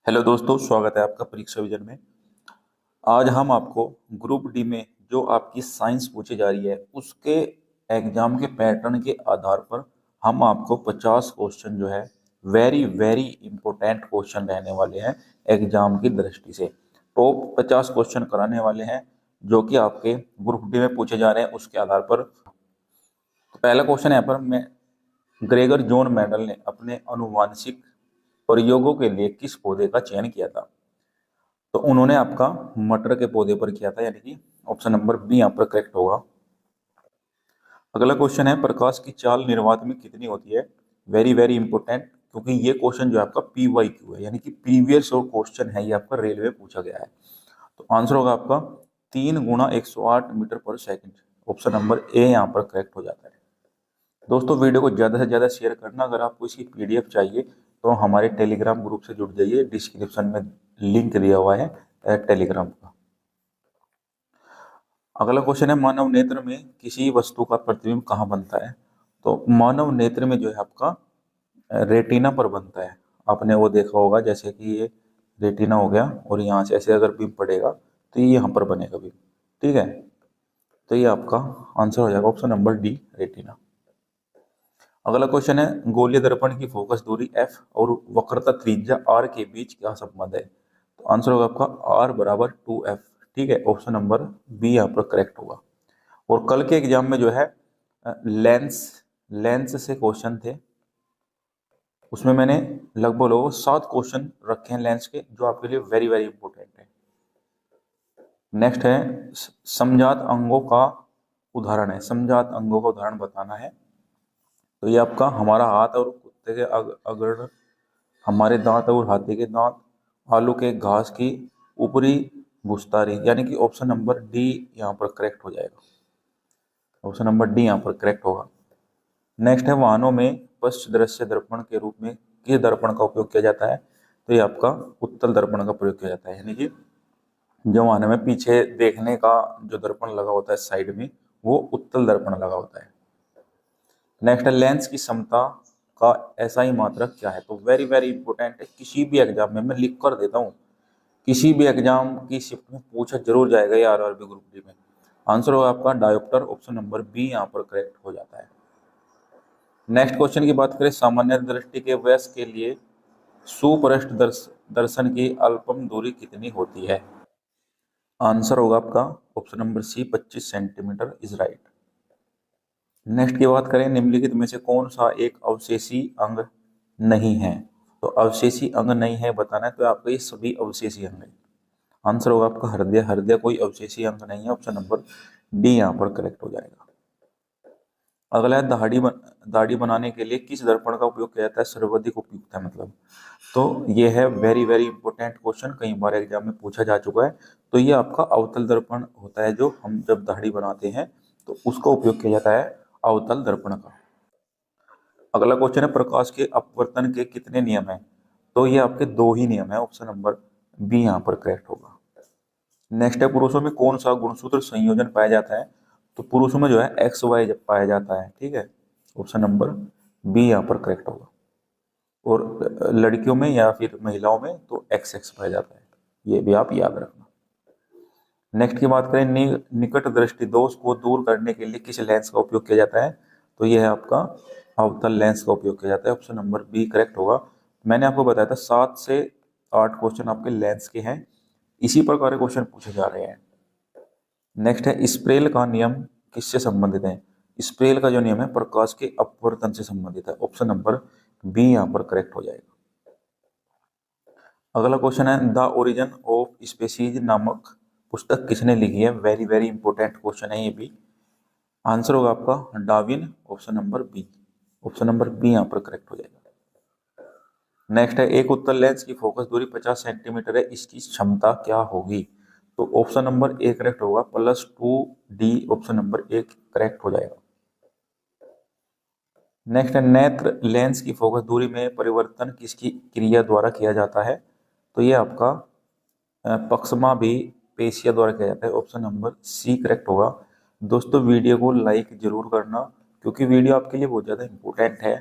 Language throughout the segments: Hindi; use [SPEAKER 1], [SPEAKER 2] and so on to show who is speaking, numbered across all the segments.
[SPEAKER 1] हेलो दोस्तों, स्वागत है आपका परीक्षा विजन में। आज हम आपको ग्रुप डी में जो आपकी साइंस पूछी जा रही है उसके एग्जाम के पैटर्न के आधार पर हम आपको 50 क्वेश्चन जो है वेरी वेरी इंपॉर्टेंट क्वेश्चन रहने वाले हैं एग्जाम की दृष्टि से। टॉप 50 क्वेश्चन कराने वाले हैं जो कि आपके ग्रुप डी में पूछे जा रहे हैं उसके आधार पर। तो पहला क्वेश्चन यहाँ पर मैं ग्रेगर जॉन मेंडल ने अपने अनुवांशिक प्रयोगों के लिए किस पौधे का चयन किया था? तो उन्होंने आपका मटर के पौधे पर किया था, यानी कि ऑप्शन नंबर बी यहाँ पर करेक्ट होगा। अगला क्वेश्चन है प्रकाश की चाल निर्वात में कितनी होती है? वेरी वेरी इंपॉर्टेंट, क्योंकि ये क्वेश्चन जो है आपका PYQ है, यानी कि प्रीवियस और क्वेश्चन है, ये आपका रेलवे पूछा गया है। तो आंसर होगा आपका 3 × 108 मीटर पर सेकंड। ऑप्शन नंबर ए यहाँ पर करेक्ट हो जाता है। दोस्तों, वीडियो को ज़्यादा से ज़्यादा शेयर करना। अगर आपको इसकी PDF चाहिए तो हमारे टेलीग्राम ग्रुप से जुड़ जाइए, डिस्क्रिप्शन में लिंक दिया हुआ है टेलीग्राम का। अगला क्वेश्चन है मानव नेत्र में किसी वस्तु का प्रतिबिंब कहाँ बनता है? तो मानव नेत्र में जो है आपका रेटिना पर बनता है। आपने वो देखा होगा, जैसे कि ये रेटिना हो गया और यहाँ से ऐसे अगर बिंब पड़ेगा तो ये यहाँ पर बनेगा बिंब। ठीक है, तो ये आपका आंसर हो जाएगा ऑप्शन नंबर डी, रेटिना। अगला क्वेश्चन है गोलीय दर्पण की फोकस दूरी f और वक्रता त्रिज्या r के बीच क्या संबंध है? तो आंसर होगा आपका r बराबर 2f। ठीक है, ऑप्शन नंबर बी यहाँ पर करेक्ट होगा। और कल के एग्जाम में जो है लेंस लेंस से क्वेश्चन थे, उसमें मैंने लगभग 7 क्वेश्चन रखे हैं लेंस के, जो आपके लिए वेरी वेरी इंपॉर्टेंट है। नेक्स्ट है समजात अंगों का उदाहरण है, समजात अंगों का उदाहरण बताना है। तो ये आपका हमारा हाथ और कुत्ते के अगर हमारे दांत और हाथी के दांत, आलू के घास की ऊपरी भुस्तारी, यानी कि ऑप्शन नंबर डी यहाँ पर करेक्ट हो जाएगा। ऑप्शन नंबर डी यहाँ पर करेक्ट होगा। नेक्स्ट है वाहनों में पश्च दृश्य दर्पण के रूप में किस दर्पण का उपयोग किया जाता है? तो ये आपका उत्तल दर्पण का प्रयोग किया जाता है, यानी कि जो वाहन में पीछे देखने का जो दर्पण लगा होता है साइड में, वो उत्तल दर्पण लगा होता है। नेक्स्ट है लेंस की क्षमता का SI मात्रक क्या है? तो वेरी वेरी इंपॉर्टेंट है, किसी भी एग्जाम में मैं लिख कर देता हूँ, किसी भी एग्जाम की शिफ्ट में पूछा जरूर जाएगा ये RRB ग्रुप डी में। आंसर होगा आपका डायोप्टर, ऑप्शन नंबर बी यहाँ पर करेक्ट हो जाता है। नेक्स्ट क्वेश्चन की बात करें, सामान्य दृष्टि के वयस्क के लिए सुपृष्ठ दर्शन की अल्पम दूरी कितनी होती है? आंसर होगा आपका option number C, 25 centimetre is right. Next की बात करें, निम्नलिखित में से कौन सा एक अवशेषी अंग नहीं है? तो अवशेषी अंग नहीं है बताना है, तो आपका ये सभी अवशेषी अंग है। आंसर होगा आपका हृदय, हृदय कोई अवशेषी अंग नहीं है, ऑप्शन नंबर डी यहाँ पर करेक्ट हो जाएगा। अगला है दाढ़ी बनाने के लिए किस दर्पण का उपयोग किया जाता है? सर्वाधिक उपयुक्त है मतलब। तो ये है वेरी वेरी इंपॉर्टेंट क्वेश्चन, कई बार एग्जाम में पूछा जा चुका है। तो ये आपका अवतल दर्पण होता है, जो हम जब दाढ़ी बनाते हैं तो उसका उपयोग किया जाता है अवतल दर्पण का। अगला क्वेश्चन है प्रकाश के अपवर्तन के कितने नियम हैं? तो ये आपके 2 ही नियम है, ऑप्शन नंबर बी यहाँ पर करेक्ट होगा। नेक्स्ट है पुरुषों में कौन सा गुणसूत्र संयोजन पाया जाता है? तो पुरुषों में जो है XY पाया जाता है। ठीक है, ऑप्शन नंबर बी यहाँ पर करेक्ट होगा। और लड़कियों में या फिर महिलाओं में तो XX पाया जाता है, ये भी आप याद रखना। नेक्स्ट की बात करें, निकट दृष्टि दोष को दूर करने के लिए किस लेंस का उपयोग किया जाता है? तो ये है आपका अवतल लेंस का उपयोग किया जाता है, ऑप्शन नंबर बी करेक्ट होगा। मैंने आपको बताया था 7 से 8 क्वेश्चन आपके लेंस के हैं, इसी प्रकार के क्वेश्चन पूछे जा रहे हैं। नेक्स्ट है स्प्रेल का नियम किससे संबंधित है? स्प्रेल का जो नियम है प्रकाश के अपवर्तन से संबंधित है, ऑप्शन नंबर बी यहाँ पर करेक्ट हो जाएगा। अगला क्वेश्चन है द ओरिजिन ऑफ स्पेसीज नामक पुस्तक किसने लिखी है? वेरी वेरी इंपॉर्टेंट क्वेश्चन है ये भी। आंसर होगा आपका Darwin, option number B. Option number B यहाँ पर करेक्ट हो जाएगा। नेक्स्ट है एक उत्तल लेंस की फोकस दूरी 50 सेंटीमीटर है, इसकी क्षमता क्या होगी? तो ऑप्शन नंबर ए करेक्ट होगा, +2D, option number A correct हो जाएगा। नेक्स्ट है नेत्र लेंस की फोकस दूरी में परिवर्तन किसकी क्रिया द्वारा किया जाता है? तो ये आपका पक्षमा भी पेशिया द्वारा किया जाता है, ऑप्शन नंबर सी करेक्ट होगा। दोस्तों, वीडियो को लाइक जरूर करना, क्योंकि वीडियो आपके लिए बहुत ज़्यादा इंपॉर्टेंट है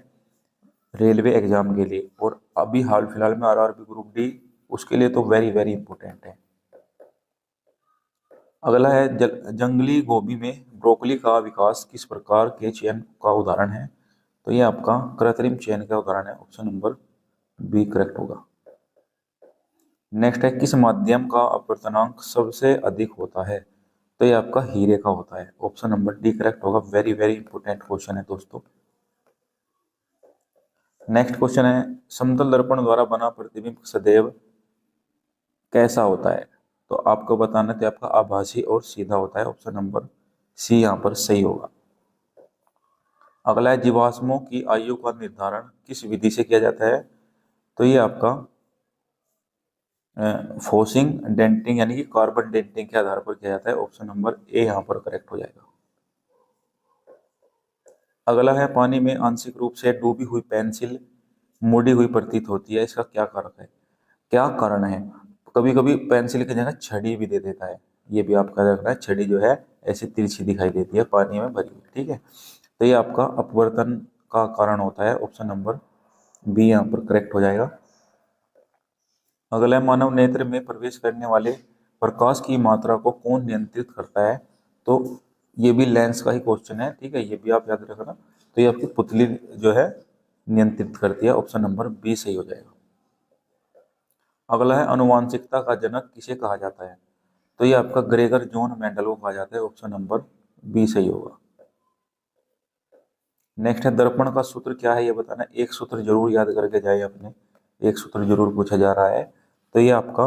[SPEAKER 1] रेलवे एग्जाम के लिए। और अभी हाल फिलहाल में RRB ग्रुप डी उसके लिए तो वेरी वेरी इंपॉर्टेंट है। अगला है जंगली गोभी में ब्रोकली का विकास किस प्रकार के चयन का उदाहरण है? तो ये आपका कृत्रिम चयन का उदाहरण है, ऑप्शन नंबर बी करेक्ट होगा। नेक्स्ट है किस माध्यम का अपवर्तनांक सबसे अधिक होता है? तो ये आपका हीरे का होता है, ऑप्शन नंबर डी करेक्ट होगा। वेरी वेरी इंपॉर्टेंट क्वेश्चन है दोस्तों। नेक्स्ट क्वेश्चन है समतल दर्पण द्वारा बना प्रतिबिंब सदैव कैसा होता है? तो आपको बताना तो आपका आभासी और सीधा होता है, ऑप्शन नंबर सी यहाँ पर सही होगा। अगला है जीवाश्मों की आयु का निर्धारण किस विधि से किया जाता है? तो ये आपका फोसिंग डेंटिंग यानी कि कार्बन डेंटिंग के आधार पर किया जाता है, ऑप्शन नंबर ए यहाँ पर करेक्ट हो जाएगा। अगला है पानी में आंशिक रूप से डूबी हुई पेंसिल मुड़ी हुई प्रतीत होती है, इसका क्या कारण है? क्या कारण है? कभी कभी पेंसिल की जगह छड़ी भी दे देता है, ये भी आपका रखना है। छड़ी जो है ऐसी तिरछी दिखाई देती है पानी में भरी हुई, ठीक है। तो ये आपका अपवर्तन का कारण होता है, ऑप्शन नंबर बी यहाँ पर करेक्ट हो जाएगा। अगला मानव नेत्र में प्रवेश करने वाले प्रकाश की मात्रा को कौन नियंत्रित करता है? तो ये भी लेंस का ही क्वेश्चन है, ठीक है, ये भी आप याद रखना। तो ये आपकी पुतली जो है नियंत्रित करती है, ऑप्शन नंबर बी सही हो जाएगा। अगला है अनुवांशिकता का जनक किसे कहा जाता है? तो ये आपका ग्रेगर जॉन मेंडल को कहा जाता है, ऑप्शन नंबर बी सही होगा। नेक्स्ट है दर्पण का सूत्र क्या है ये बताना। एक सूत्र जरूर याद करके जाए अपने, एक सूत्र जरूर पूछा जा रहा है। तो ये आपका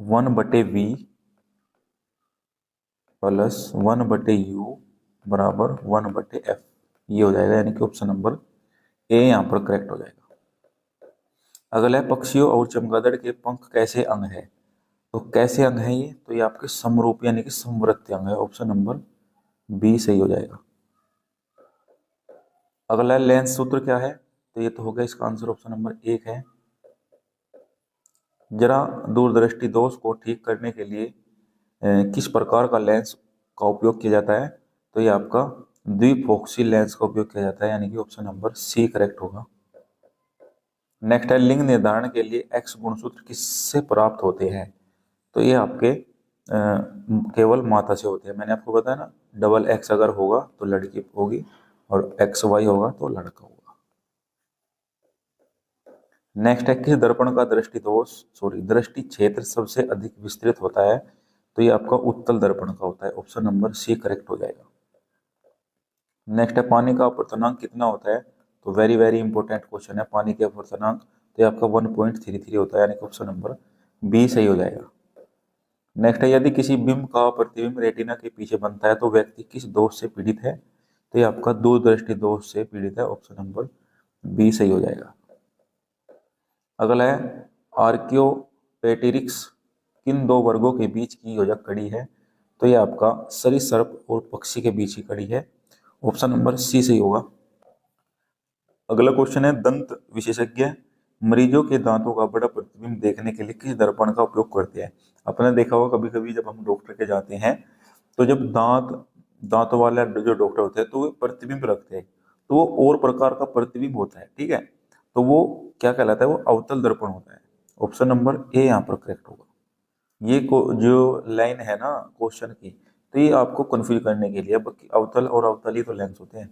[SPEAKER 1] 1/v प्लस 1/u बराबर 1/f, ये हो जाएगा, यानी कि ऑप्शन नंबर ए यहाँ पर करेक्ट हो जाएगा। अगला है पक्षियों और चमगादड़ के पंख कैसे अंग है? तो कैसे अंग है ये? तो ये आपके समरूप यानी कि समवृत्तीय अंग है, ऑप्शन नंबर बी सही हो जाएगा। अगला लेंस सूत्र क्या है? तो ये तो हो गया, इसका आंसर ऑप्शन नंबर 1 है। जरा दूरदृष्टि दोष को ठीक करने के लिए किस प्रकार का लेंस का उपयोग किया जाता है? तो ये आपका द्विफोक्सी लेंस का उपयोग किया जाता है, यानी कि ऑप्शन नंबर सी करेक्ट होगा। नेक्स्ट है लिंग निर्धारण के लिए एक्स गुणसूत्र किससे प्राप्त होते हैं? तो ये आपके केवल माता से होते हैं। मैंने आपको बताया ना, डबल एक्स अगर होगा तो लड़की होगी और एक्स वाई होगा तो लड़का होगा। नेक्स्ट है किस दर्पण का दृष्टि क्षेत्र सबसे अधिक विस्तृत होता है? तो ये आपका उत्तल दर्पण का होता है, ऑप्शन नंबर सी करेक्ट हो जाएगा। नेक्स्ट है पानी का अपवर्तनांक कितना होता है? तो वेरी वेरी इंपॉर्टेंट क्वेश्चन है, पानी के अपवर्तनांक तो ये आपका 1.33 होता है, यानी कि ऑप्शन नंबर बी सही हो जाएगा। नेक्स्ट है यदि किसी बिंब का प्रतिबिंब रेटिना के पीछे बनता है तो व्यक्ति किस दोष से पीड़ित है? तो ये आपका दूरदृष्टि दोष से पीड़ित है, ऑप्शन नंबर बी सही हो जाएगा। अगला है आर्कियोपेटेरिक्स किन दो वर्गों के बीच की योजक कड़ी है? तो ये आपका सरीसृप और पक्षी के बीच की कड़ी है, ऑप्शन नंबर सी सही होगा। अगला क्वेश्चन है दंत विशेषज्ञ मरीजों के दांतों का बड़ा प्रतिबिंब देखने के लिए किस दर्पण का उपयोग करते हैं? आपने देखा होगा कभी कभी जब हम डॉक्टर के जाते हैं तो जब दांतों वाले जो डॉक्टर होते हैं तो वो प्रतिबिंब रखते हैं, तो वो और प्रकार का प्रतिबिंब होता है, ठीक है। तो वो क्या कहलाता है? वो अवतल दर्पण होता है, ऑप्शन नंबर ए यहाँ पर करेक्ट होगा। ये जो लाइन है ना क्वेश्चन की, तो ये आपको कंफ्यूज करने के लिए, बाकी अवतल और अवतल ही तो लेंस होते हैं,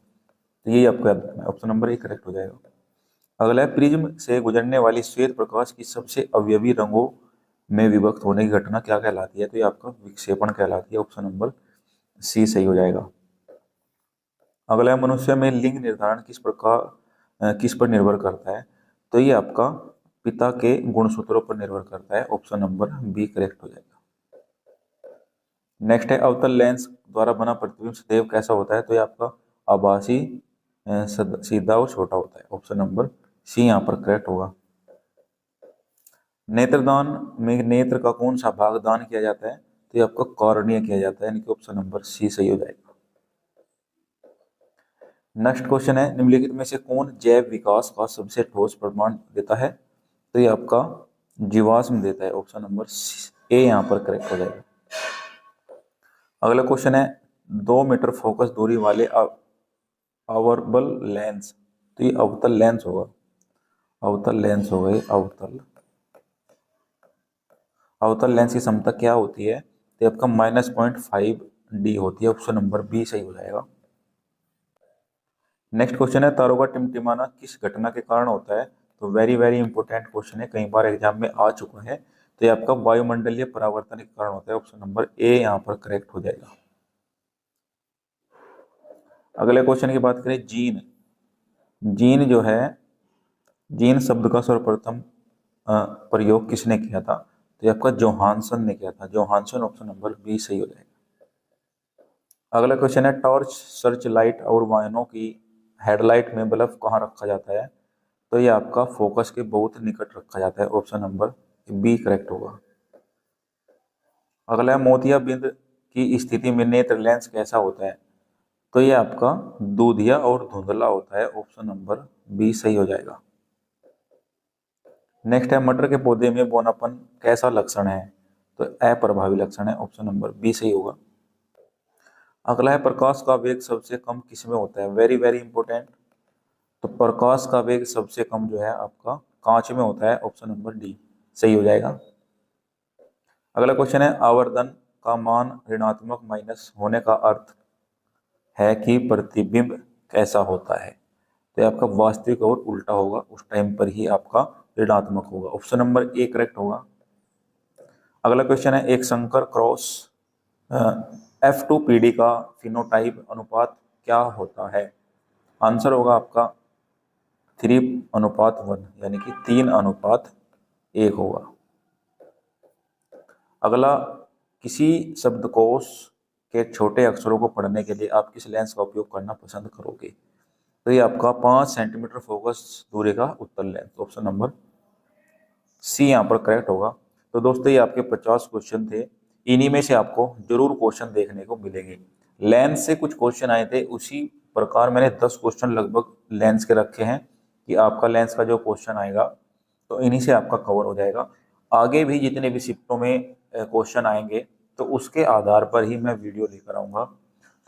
[SPEAKER 1] तो ये आपको याद रखना है, ऑप्शन नंबर ए करेक्ट हो जाएगा। अगला है प्रिज्म से गुजरने वाली श्वेत प्रकाश की सबसे अवयवी रंगों में विभक्त होने की घटना क्या कहलाती है? तो ये आपका विक्षेपण कहलाती है, ऑप्शन नंबर सी सही हो जाएगा। अगला है मनुष्य में लिंग निर्धारण किस पर निर्भर करता है? तो ये आपका पिता के गुणसूत्रों पर निर्भर करता है, ऑप्शन नंबर बी करेक्ट हो जाएगा। नेक्स्ट है अवतल लेंस द्वारा बना प्रतिबिंब सदैव कैसा होता है? तो ये आपका आभासी सीधा और छोटा होता है, ऑप्शन नंबर सी यहाँ पर करेक्ट होगा। नेत्रदान में नेत्र का कौन सा भाग दान किया जाता है? तो ये आपका कॉर्निया किया जाता है, यानी कि ऑप्शन नंबर सी सही हो जाएगा। नेक्स्ट क्वेश्चन है निम्नलिखित में से कौन जैव विकास का सबसे ठोस प्रमाण देता है? तो ये आपका जीवाश्म देता है, ऑप्शन नंबर ए यहाँ पर करेक्ट हो जाएगा। अगला क्वेश्चन है 2 मीटर फोकस दूरी वाले अवरबल लेंस, तो ये अवतल लेंस होगा, अवतल लेंस होगा ये अवतल अवतल लेंस की क्षमता क्या होती है, तो आपका -0.5D होती है। ऑप्शन नंबर बी सही हो जाएगा। नेक्स्ट क्वेश्चन है, तारों का टिमटिमाना किस घटना के कारण होता है। तो वेरी वेरी इंपॉर्टेंट क्वेश्चन है, कई बार एग्जाम में आ चुका है। तो ये आपका वायुमंडलीय परावर्तन के कारण होता है। ऑप्शन नंबर ए यहाँ पर करेक्ट हो जाएगा। अगले क्वेश्चन की बात करें, जीन। जीन जो है, जीन शब्द का सर्वप्रथम प्रयोग किसने किया था। तो ये आपका जोहानसन ने किया था। जोहानसन, ऑप्शन नंबर बी सही हो जाएगा। अगला क्वेश्चन है, टॉर्च, सर्च लाइट और वाहनों की हेडलाइट में बल्ब कहाँ रखा जाता है। तो ये आपका फोकस के बहुत निकट रखा जाता है। ऑप्शन नंबर बी करेक्ट होगा। अगला है, मोतियाबिंद की स्थिति में नेत्र लेंस कैसा होता है। तो ये आपका दूधिया और धुंधला होता है। ऑप्शन नंबर बी सही हो जाएगा। नेक्स्ट है, मटर के पौधे में बौनापन कैसा लक्षण है। तो अप्रभावी लक्षण है। ऑप्शन नंबर बी सही होगा। अगला है, प्रकाश का वेग सबसे कम किस में होता है। Very very important. तो प्रकाश का वेग सबसे कम जो है आपका कांच में होता है। ऑप्शन नंबर डी सही हो जाएगा। अगला क्वेश्चन है, आवर्धन का मान ऋणात्मक माइनस होने का अर्थ है कि प्रतिबिंब कैसा होता है। तो ये आपका वास्तविक और उल्टा होगा, उस टाइम पर ही आपका ऋणात्मक होगा। ऑप्शन नंबर ए करेक्ट होगा। अगला क्वेश्चन है, एक संकर क्रॉस F2PD का फिनोटाइप अनुपात क्या होता है। आंसर होगा आपका 3:1 यानी कि 3:1 होगा। अगला, किसी शब्दकोश के छोटे अक्षरों को पढ़ने के लिए आप किस लेंस का उपयोग करना पसंद करोगे। तो ये आपका 5 सेंटीमीटर फोकस दूरी का उत्तल लेंस। ऑप्शन नंबर सी यहाँ पर करेक्ट होगा। तो दोस्तों ये आपके 50 क्वेश्चन थे। इन्हीं में से आपको जरूर क्वेश्चन देखने को मिलेंगे। लेंस से कुछ क्वेश्चन आए थे, उसी प्रकार मैंने 10 क्वेश्चन लगभग लेंस के रखे हैं कि आपका लेंस का जो क्वेश्चन आएगा तो इन्हीं से आपका कवर हो जाएगा। आगे भी जितने भी शिफ्टों में क्वेश्चन आएंगे तो उसके आधार पर ही मैं वीडियो लेकर आऊँगा।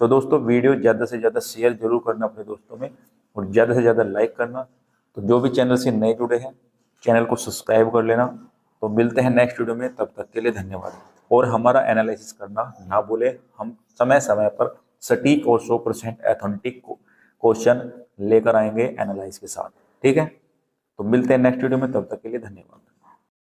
[SPEAKER 1] तो दोस्तों वीडियो ज़्यादा से ज़्यादा शेयर जरूर करना अपने दोस्तों में, और ज़्यादा से ज़्यादा लाइक करना। तो जो भी चैनल से नए जुड़े हैं चैनल को सब्सक्राइब कर लेना। तो मिलते हैं नेक्स्ट वीडियो में, तब तक के लिए धन्यवाद। और हमारा एनालिसिस करना ना भूलें, हम समय समय पर सटीक और 100% एथेंटिक क्वेश्चन लेकर आएंगे एनालाइज के साथ। ठीक है, तो मिलते हैं नेक्स्ट वीडियो में, तब तक के लिए धन्यवाद।